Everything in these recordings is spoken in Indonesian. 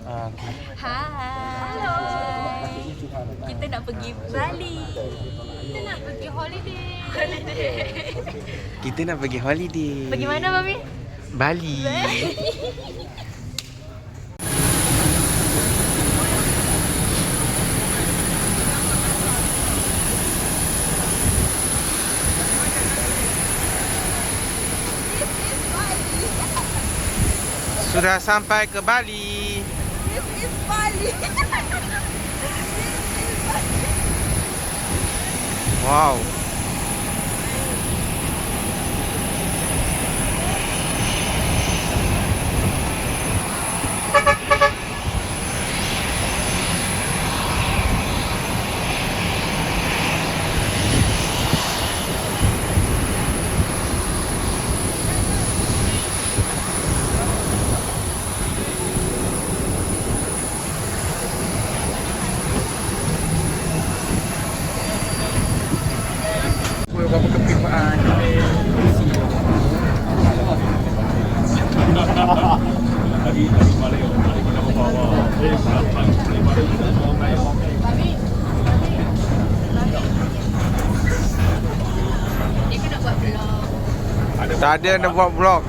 Hai. Kita nak pergi Bali. Kita nak pergi holiday. Kita nak pergi holiday. Pergi mana, Mami? Bali. Sudah sampai ke Bali. This is Bali. Wow. Berapa kepipaan isi tak ada nak buat vlog.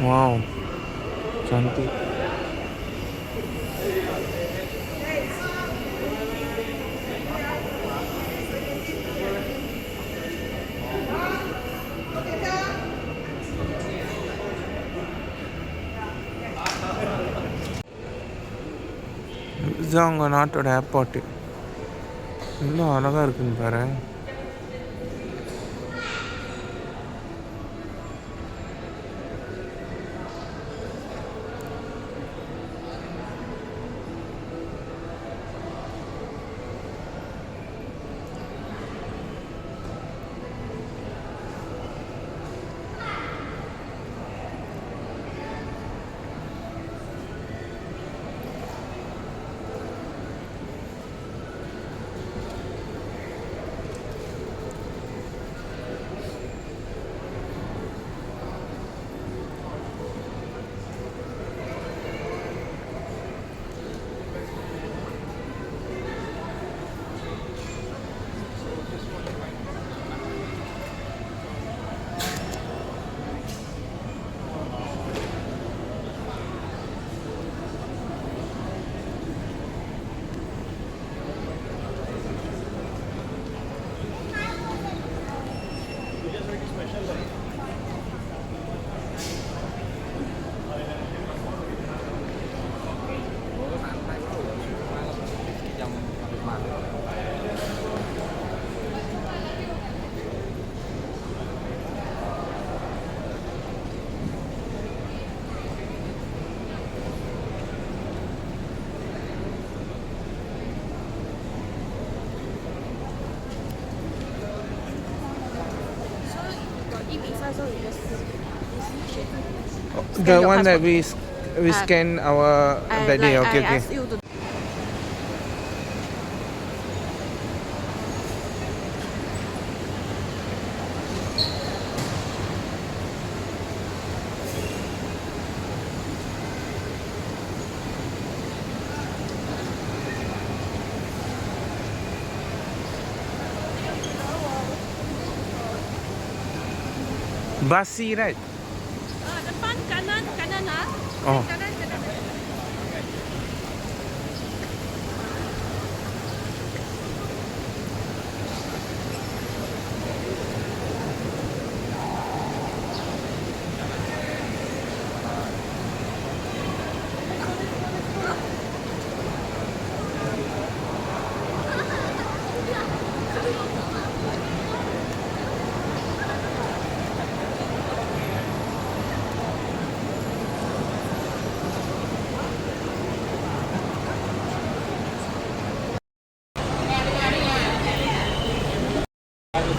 Wow, cantik. இதாங்க நாட்டோட ஏர்போர்ட்டு. எவ்வளோ அழகாக இருக்குன்னு பாரு. The one that we scan our that day. Okay, okay. Basi, right? Depan kanan lah. Oh. Kanan. Faizal,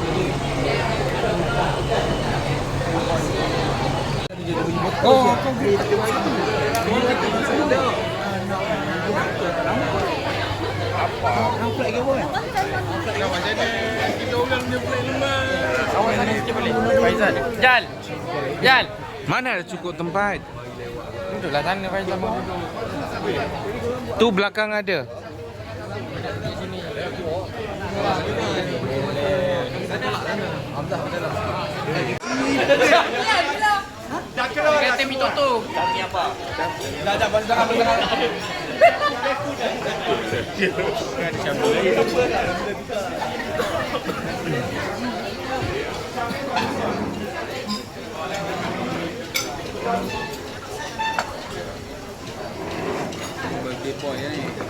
Jal. Jal. Mana ada cukup tempat? Duduklah sana Faizal mau duduk. Tu belakang ada. Kata mi tutup.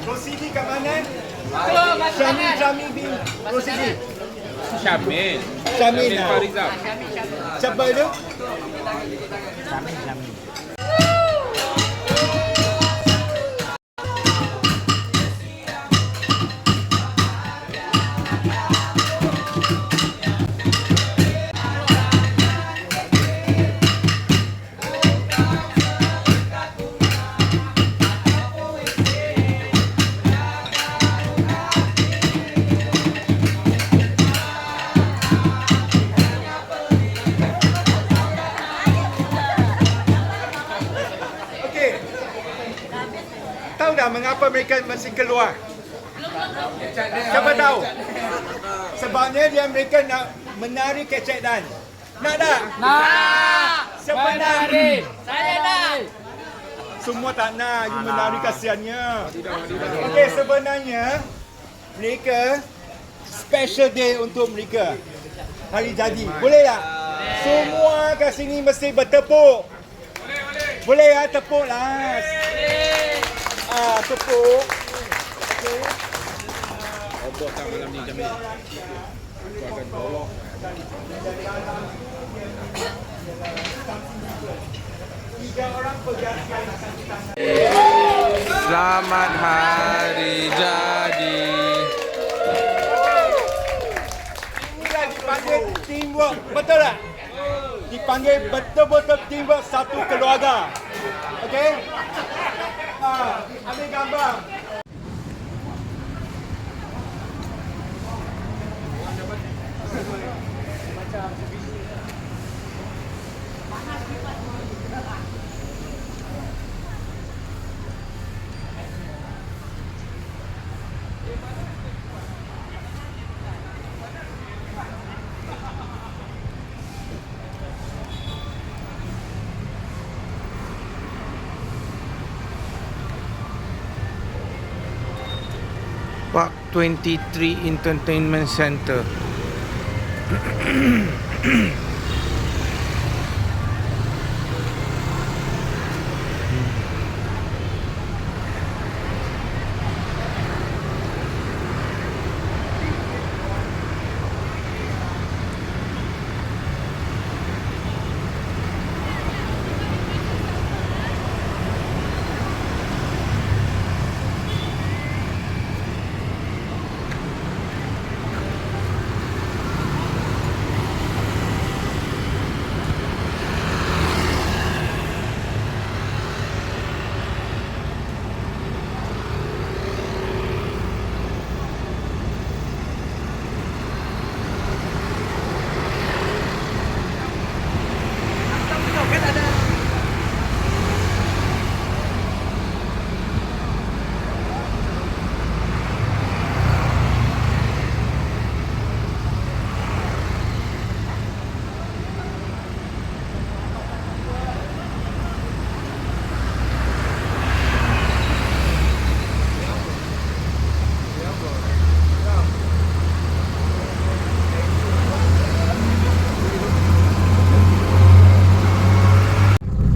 Rosidi kat mana? Tu Syamil bin Rosidi. Syamil. Syamil lah. Farizal. Siapa itu? Okey. Tahu tak mengapa mereka masih keluar? Siapa tahu? Sebabnya mereka nak menari kecek dan. Nak tak? Nak. Siapa nak? Saya nak. Semua tak nak, you menari kasihannya. Okey, sebenarnya mereka special day untuk mereka. Hari jadi. Boleh tak? Semua kat sini mesti bertepuk. Boleh ya, tepuk lah. Tepuk. Okey. Obokkan malam ni Jamil. Aku akan bawa. Tiga orang pergantian akan kita. Selamat hari jadi. Inilah dipanggil teamwork. Betul tak? Dipanggil betul-betul teamwork satu keluarga. Okey? Ambil gambar. Park 23 Entertainment Center.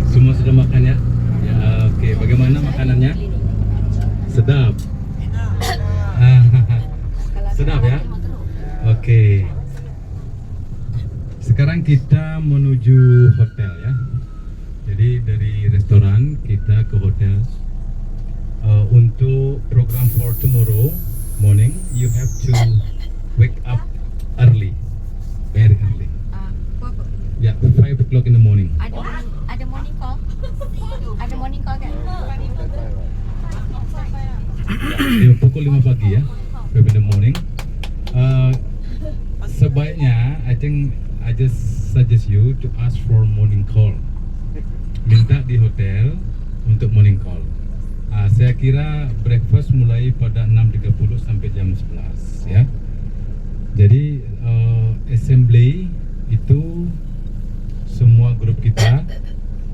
Semua sudah makan ya? Ya, oke. Bagaimana makanannya? Sedap. Sedap ya? Oke. Sekarang kita menuju hotel ya. Jadi dari restoran kita ke hotel. Untuk program for tomorrow morning, you have to wake up early. pukul 5 pagi ya, 5 in the morning. Sebaiknya, I think I just suggest you to ask for morning call. Minta di hotel untuk morning call. Saya kira breakfast mulai pada 6.30 sampai jam 11 ya. Jadi assembly itu semua grup kita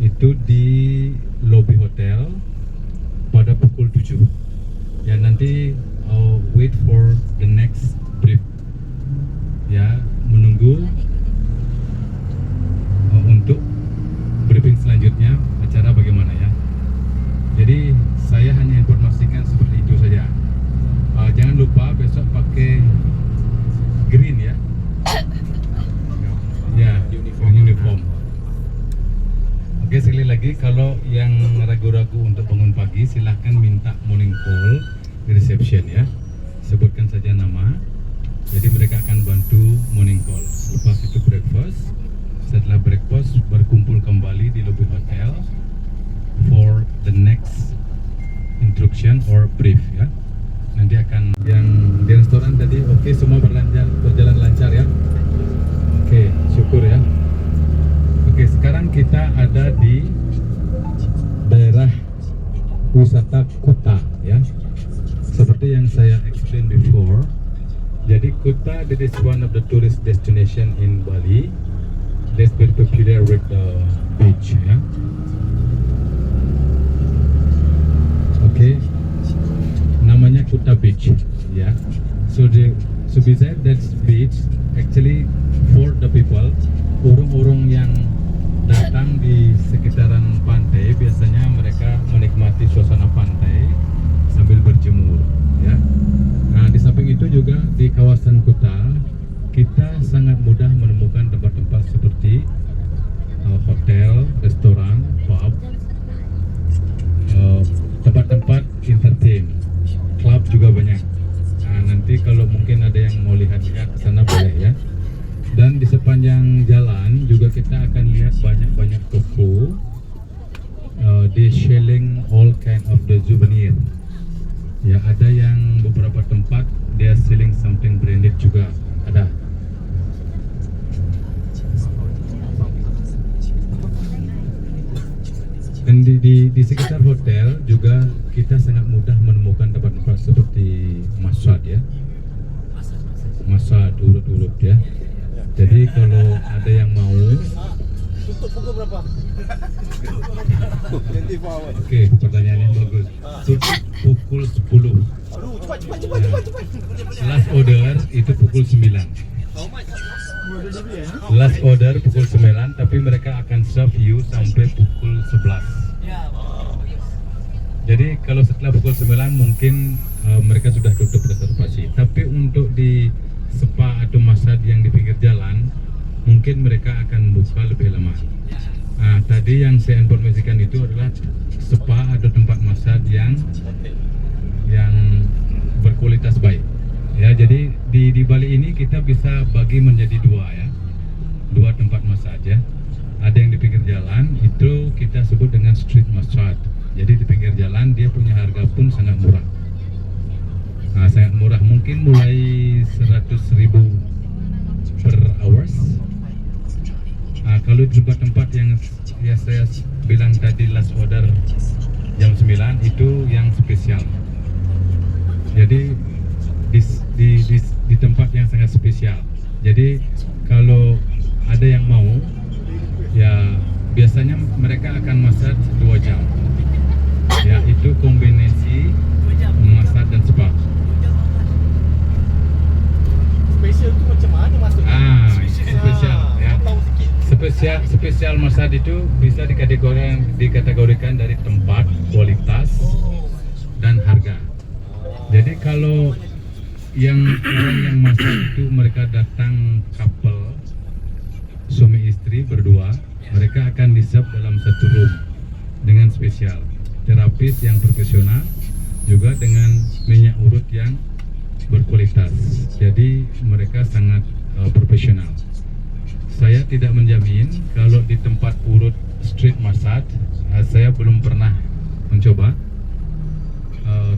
itu di lobby hotel pada pukul 7. Ya nanti wait for the next brief. Ya, menunggu untuk briefing selanjutnya acara bagaimana ya. Jadi saya hanya informasikan seperti itu saja. Jangan lupa besok pakai green ya. Ya, uniform. Oke, sekali lagi kalau yang ragu-ragu untuk bangun pagi silahkan minta morning call di reception ya. Sebutkan saja nama. Jadi mereka akan bantu morning call. Lepas itu breakfast. Setelah breakfast berkumpul kembali di lobby hotel for the next instruction or brief ya. Nanti akan yang di restoran tadi oke, semua berjalan lancar ya. Oke, syukur ya. Oke, sekarang kita ada di daerah wisata Kuta ya. Seperti yang saya explain before. Jadi Kuta, that is one of the tourist destination in Bali. That's very popular with the beach ya. Oke, namanya Kuta Beach ya. So beside that beach actually for the people, orang-orang yang datang di sekitaran pantai biasanya mereka menikmati suasana pantai sambil berjemur ya. Nah, di samping itu juga di kawasan Kuta kita sangat mudah menemukan tempat-tempat seperti hotel, restoran, pub, tempat-tempat entertain, club juga banyak. Nah, nanti kalau mungkin ada yang mau lihat-lihat ke sana boleh ya. Dan di sepanjang jalan juga kita akan lihat banyak-banyak toko. They selling all kind of the souvenir. Ya, ada yang beberapa tempat dia selling something branded juga ada. Dan di sekitar hotel juga kita sangat mudah menemukan tempat-tempat seperti massage ya, massage urut-urut ya. Jadi kalau ada yang mau, Tutup pukul berapa? 24 hours. oke, pertanyaannya bagus. Tutup pukul 10. Aduh, cepat. Last order itu pukul 9. Last order pukul 9, tapi mereka akan serve you sampai pukul 11. Jadi kalau setelah pukul 9 mungkin mereka sudah tutup reservasi. Tapi untuk di spa atau massage yang di pinggir jalan, mungkin mereka akan buka lebih lama. Nah, tadi yang saya informasikan itu adalah spa atau tempat massage yang berkualitas baik. Ya, jadi di Bali ini kita bisa bagi menjadi dua tempat massage ya. Ada yang di pinggir jalan, itu kita sebut dengan street massage. Jadi di pinggir jalan dia punya harga pun sangat murah. Nah, sangat murah, mungkin mulai 100.000 per hours. Nah, kalau di tempat yang ya saya bilang tadi last order jam 9 itu yang spesial. Jadi di tempat yang sangat spesial. Jadi kalau ada yang mau, ya biasanya mereka akan massage 2 jam. Ya, itu kombinasi massage dan spa. Spesial itu macam mana maksudnya? Spesial ya. Spesial massage itu bisa dikategorikan dari tempat, kualitas, dan harga. Jadi kalau orang yang massage itu mereka datang couple, suami istri berdua, mereka akan di-serve dalam satu room dengan spesial. Terapis yang profesional juga dengan minyak urut yang berkualitas. Jadi mereka sangat profesional. Saya tidak menjamin kalau di tempat urut street massage, saya belum pernah mencoba.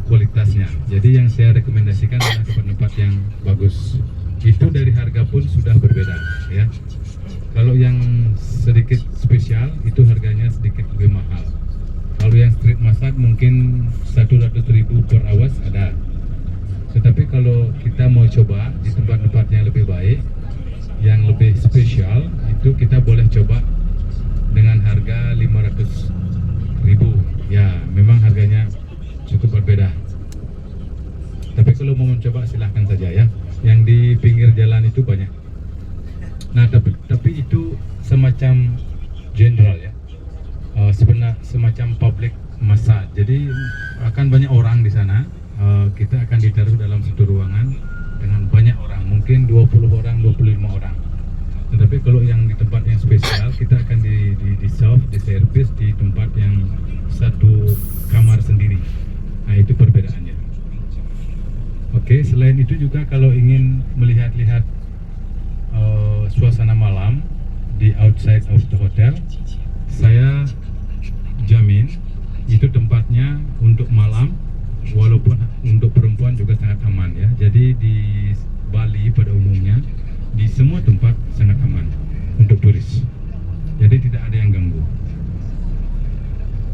kualitasnya. Jadi yang saya rekomendasikan adalah tempat-tempat yang bagus. Itu dari harga pun sudah berbeda, ya. Kalau yang sedikit spesial itu harganya sedikit lebih mahal. Kalau yang street massage mungkin 100.000 per hours ada. Tetapi kalau kita mau coba di tempat-tempat yang lebih baik, yang lebih spesial, itu kita boleh coba dengan harga 500.000. Ya, memang harganya cukup berbeda. Tapi kalau mau mencoba silahkan saja ya. Yang di pinggir jalan itu banyak. Nah, tapi itu semacam general ya. Sebenarnya semacam public massage. Jadi akan banyak orang di sana. Kita akan ditaruh dalam satu ruangan dengan banyak orang, mungkin 20 orang, 25 orang. Tetapi kalau yang di tempat yang spesial, kita akan di servis di tempat yang satu kamar sendiri. Nah, itu perbedaannya. Oke, selain itu juga kalau ingin melihat-lihat suasana malam di outside of the hotel, saya jamin itu tempatnya untuk malam, walaupun untuk perempuan juga sangat aman ya. Jadi di Bali pada umumnya di semua tempat sangat aman untuk turis. Jadi tidak ada yang ganggu.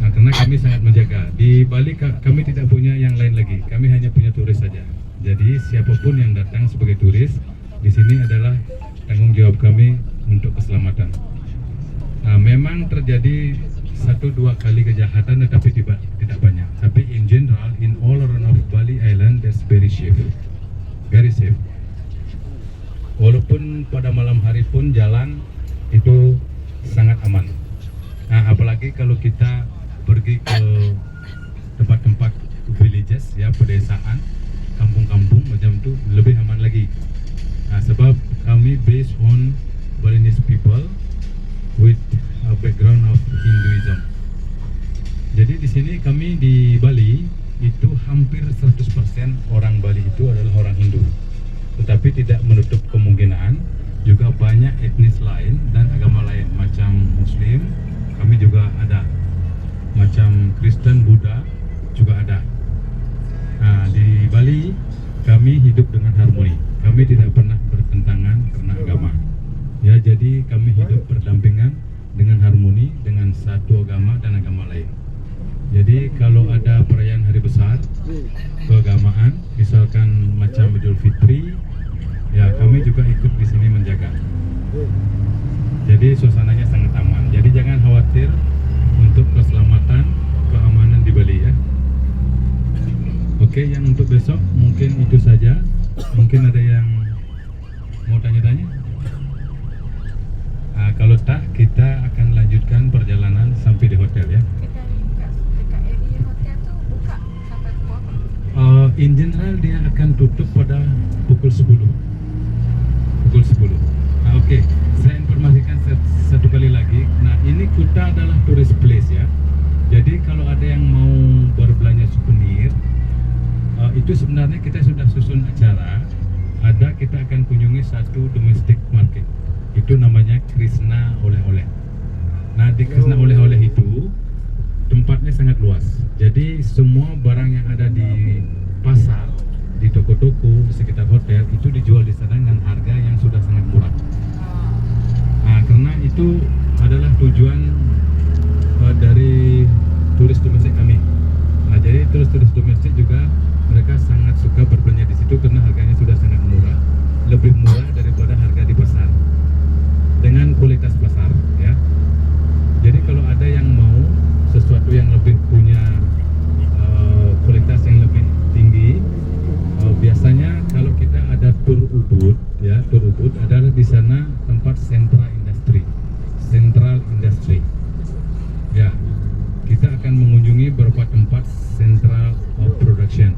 Nah, karena kami sangat menjaga. Di Bali kami tidak punya yang lain lagi. Kami hanya punya turis saja. Jadi siapapun yang datang sebagai turis di sini adalah tanggung jawab kami untuk keselamatan. Nah, memang terjadi 1-2 kali kejahatan tetapi tidak banyak. Tapi in general, in all around of Bali Island, that's very safe. Very safe. Walaupun pada malam hari pun jalan itu sangat aman. Nah, apalagi kalau kita pergi ke tempat-tempat villages ya, pedesaan, kampung-kampung macam itu lebih aman lagi. Nah, sebab kami based on Balinese people with a background of Hinduism. Jadi di sini kami di Bali itu hampir 100% orang Bali itu adalah orang Hindu. Tetapi tidak menutup kemungkinan juga banyak etnis lain dan agama lain, macam Muslim kami juga ada, macam Kristen, Buddha juga ada. Nah, di Bali kami hidup dengan harmoni. Kami tidak pernah bertentangan karena agama. Ya, jadi kami hidup berdampingan dengan harmoni dengan satu agama dan agama lain. Jadi kalau ada perayaan hari besar keagamaan, misalkan macam Idul Fitri, ya kami juga ikut di sini menjaga. Jadi suasananya sangat aman. Jadi jangan khawatir untuk keselamatan, keamanan di Bali ya. Oke, yang untuk besok mungkin itu saja. Mungkin ada yang mau tanya-tanya? Nah, kalau tak, kita akan lanjutkan perjalanan sampai di hotel ya. Dekat area hotel tu buka sampai pukul apa? In general dia akan tutup pada pukul 10. Pukul 10. Nah, oke. Saya informasikan satu kali lagi. Nah, ini Kuta adalah tourist place ya. Jadi kalau ada yang mau berbelanja souvenir, itu sebenarnya kita sudah susun acara. Kita akan kunjungi satu domestic market. Itu namanya Krishna Oleh-Oleh. Nah, di Krishna Oleh-Oleh itu tempatnya sangat luas. Jadi semua barang yang ada di pasar, di toko-toko di sekitar hotel itu dijual di sana dengan harga yang sudah sangat murah. Nah, karena itu adalah tujuan dari turis domestik kami. Nah, jadi turis-turis domestik juga mereka sangat suka berbelanja di situ karena harganya sudah sangat murah, lebih murah daripada harga di pasar, dengan kualitas pasar ya. Jadi kalau ada yang mau sesuatu yang lebih punya kualitas yang lebih tinggi, biasanya kalau kita ada tur Ubud ya, tur Ubud adalah di sana tempat Central Industry ya. Kita akan mengunjungi beberapa tempat Central of Production,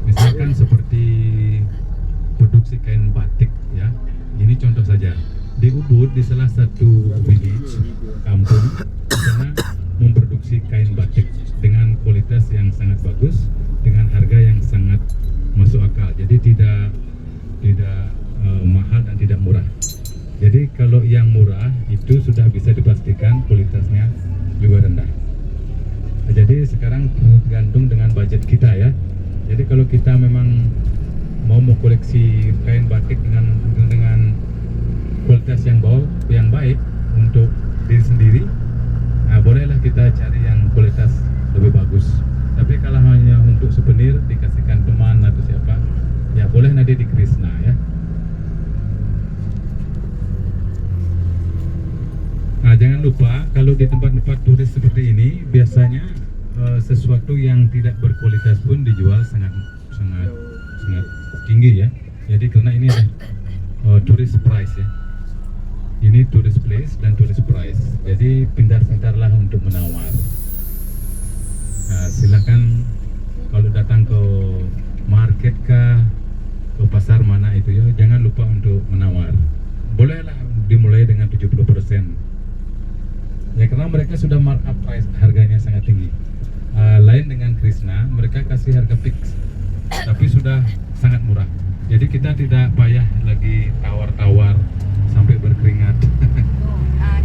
misalkan seperti produksi kain batik ya. Ini contoh saja. Di Ubud, di salah satu village, kampung, di sana memproduksi kain batik dengan kualitas yang sangat bagus, dengan harga yang sangat masuk akal. Jadi tidak mahal dan tidak murah. Jadi kalau yang murah itu sudah bisa dipastikan kualitasnya juga rendah. Jadi sekarang tergantung dengan budget kita ya. Jadi kalau kita memang mau koleksi kain batik dengan kualitas yang baik untuk diri sendiri, nah bolehlah kita cari yang kualitas lebih bagus. Tapi kalau hanya untuk souvenir dikasihkan teman atau siapa, ya boleh nanti di Krishna ya. Nah jangan lupa kalau di tempat-tempat turis seperti ini biasanya sesuatu yang tidak berkualitas pun dijual sangat tinggi ya. Jadi karena ini tourist price ya. Ini tourist place dan tourist price. Jadi pintar-pintarlah untuk menawar. Nah, silakan kalau datang ke market kah, ke pasar mana itu ya, jangan lupa untuk menawar. Bolehlah dimulai dengan 70%. Ya karena mereka sudah markup price, harganya sangat tinggi. Lain dengan Krishna, mereka kasih harga fix, tapi sudah sangat murah. Jadi kita tidak payah lagi tawar-tawar sampai berkeringat.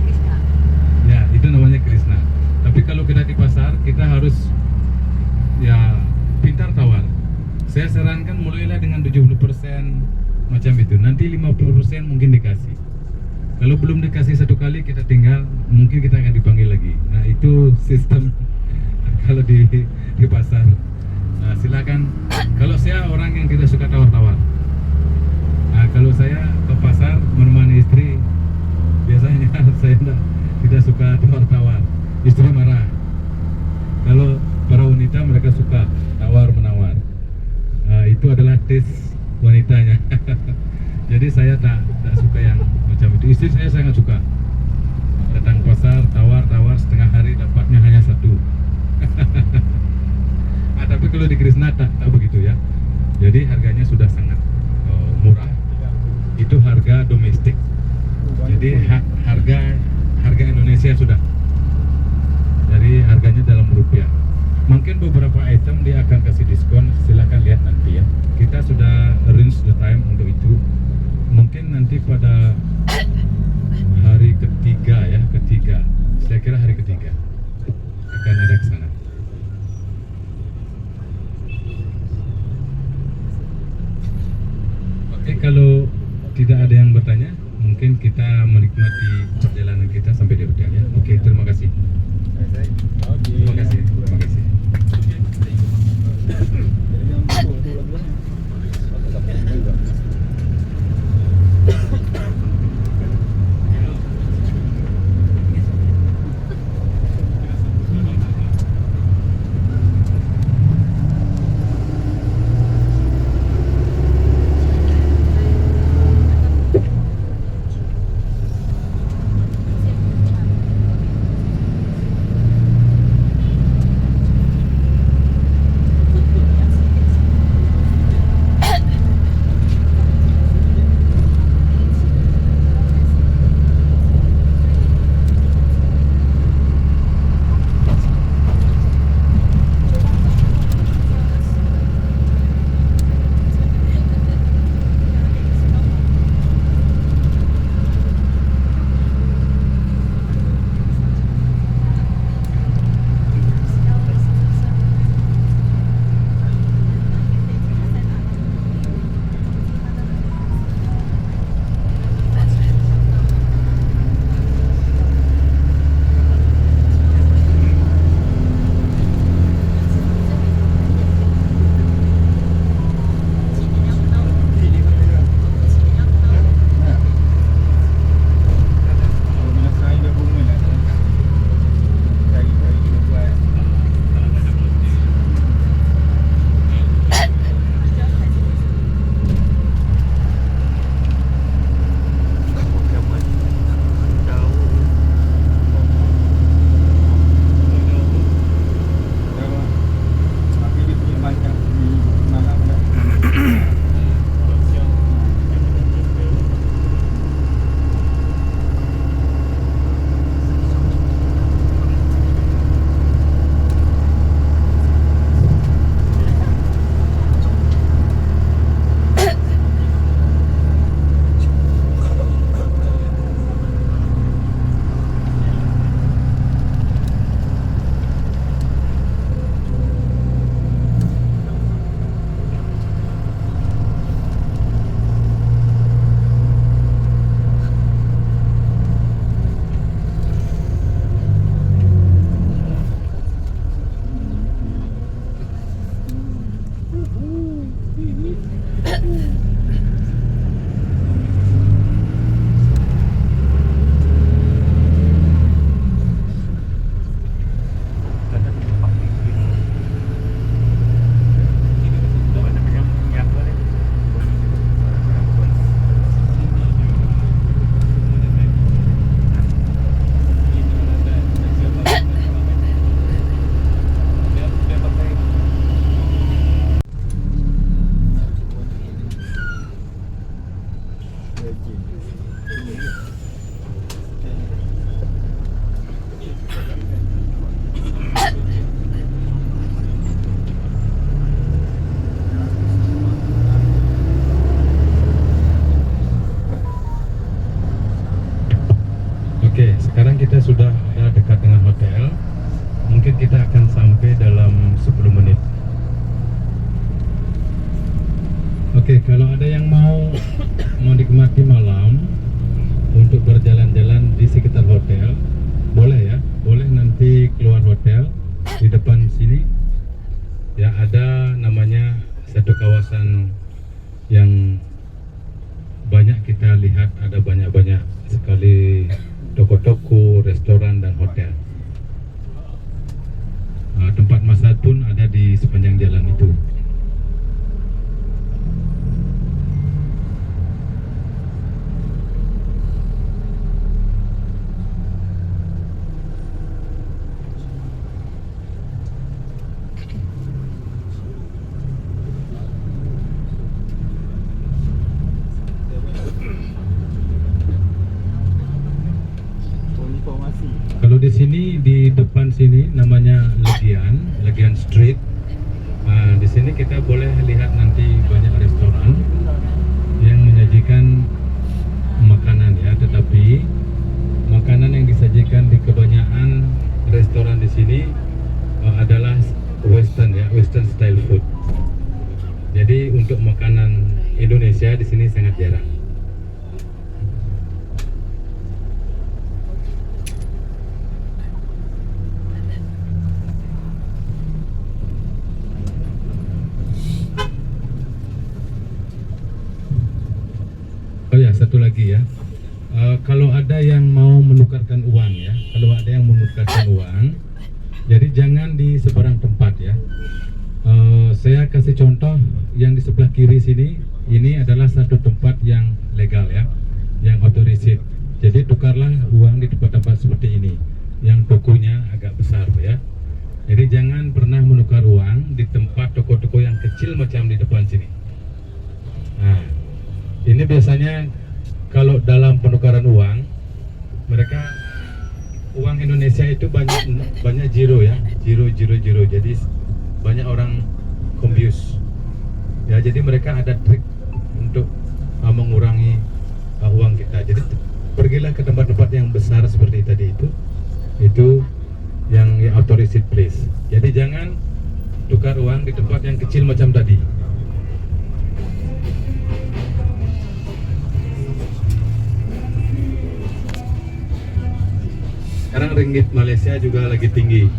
Krishna. Ya, itu namanya Krishna. Tapi kalau kita di pasar, kita harus ya pintar tawar. Saya sarankan mulailah dengan 70% macam itu. Nanti 50% mungkin dikasih. Kalau belum dikasih satu kali, kita tinggal, mungkin kita akan dipanggil lagi. Nah, itu sistem kalau di pasar. Nah, silakan. Kalau saya orang yang tidak suka tawar-tawar. Nah, kalau saya ke pasar menemani istri, biasanya saya tidak suka tawar-tawar. Istri marah. Kalau para wanita mereka suka tawar-menawar. Nah, itu adalah tes wanitanya. Jadi saya tak suka yang macam itu. Istri saya sangat suka. Datang pasar, tawar-tawar, setengah hari dapatnya hanya satu. Tapi kalau di Krishna tak begitu ya. Jadi harganya sudah sangat murah. Itu harga domestik. Jadi harga Indonesia sudah. Jadi harganya dalam rupiah. Mungkin beberapa item dia akan kasih diskon. Silahkan lihat nanti ya. Kita sudah arrange the time untuk itu. Mungkin nanti pada hari ketiga ya, saya kira hari ketiga akan ada ke sana. Oke, kalau tidak ada yang bertanya, mungkin kita menikmati perjalanan kita sampai di hotel ya. Oke, terima kasih. Terima kasih. Terima kasih. Oke, sekarang kita sudah dekat dengan hotel. Mungkin kita akan sampai dalam 10 menit. Oke, kalau ada yang mau menikmati malam untuk berjalan-jalan di sekitar hotel, boleh ya, boleh nanti keluar hotel di depan sini. Ya, ada namanya satu kawasan yang banyak kita lihat, ada banyak-banyak sekali toko-toko, restoran dan hotel. Tempat massage pun ada di sepanjang jalan itu. Kalau di sini, di depan sini namanya Legian Street. Di sini kita boleh lihat nanti banyak restoran yang menyajikan makanan ya, tetapi makanan yang disajikan di kebanyakan restoran di sini adalah Western ya, Western style food. Jadi untuk makanan Indonesia di sini sangat jarang. Oh ya, satu lagi ya. Kalau ada yang mau menukarkan uang ya, kalau ada yang menukarkan uang, jadi jangan di seberang tempat ya. Saya kasih contoh yang di sebelah kiri sini. Ini adalah satu tempat yang legal ya, yang authorized. Jadi tukarlah uang di tempat-tempat seperti ini, yang tokonya agak besar ya. Jadi jangan pernah menukar uang di tempat toko-toko yang kecil macam di depan sini. Nah, ini biasanya kalau dalam penukaran uang, mereka uang Indonesia itu banyak zero ya, zero. Jadi banyak orang confuse. Ya, jadi mereka ada trik untuk mengurangi uang kita. Jadi pergilah ke tempat-tempat yang besar seperti tadi itu yang authorized place. Jadi jangan tukar uang di tempat yang kecil macam tadi. Sekarang ringgit Malaysia juga lagi tinggi.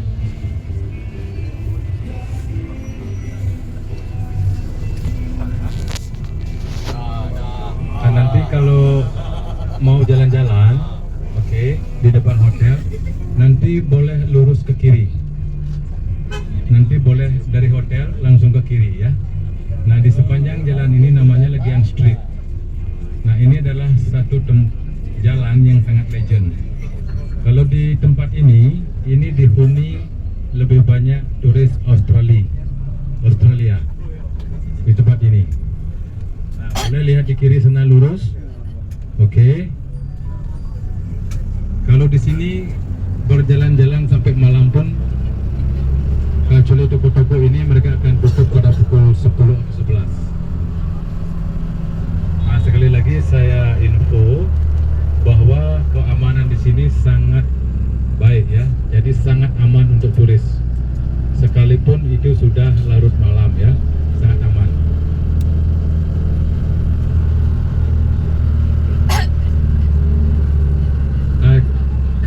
Nanti kalau mau jalan-jalan, oke, di depan hotel, nanti boleh lurus ke kiri. Nanti boleh dari hotel langsung ke kiri ya. Nah, di sepanjang jalan ini namanya Legian Street. Nah, ini adalah satu jalan yang sangat legend. Kalau di tempat ini dihuni lebih banyak turis Australia di tempat ini. Nah, boleh lihat di kiri sana lurus, oke. Kalau di sini berjalan-jalan sampai malam pun, kecuali toko-toko ini mereka akan tutup pada pukul 10 atau 11. Nah, sekali lagi saya info bahwa keamanan di sini sangat baik ya, jadi sangat aman untuk turis. Sekalipun itu sudah larut malam ya, sangat aman.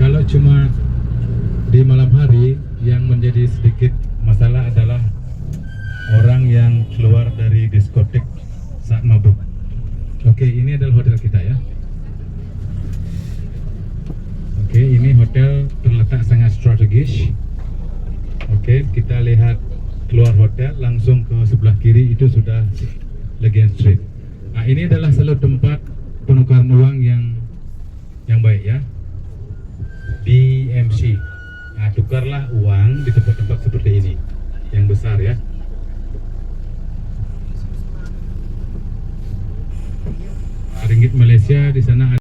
Kalau cuma di malam hari, yang menjadi sedikit masalah adalah orang yang keluar dari diskotek saat mabuk. Oke, ini adalah hotel kita ya. Oke, ini hotel terletak sangat strategis. Oke, kita lihat keluar hotel langsung ke sebelah kiri itu sudah Legian Street. Nah, ini adalah selalu tempat penukaran uang yang baik ya. BMC. Nah, tukarlah uang di tempat-tempat seperti ini yang besar ya. Ringgit ringgit Malaysia, di sana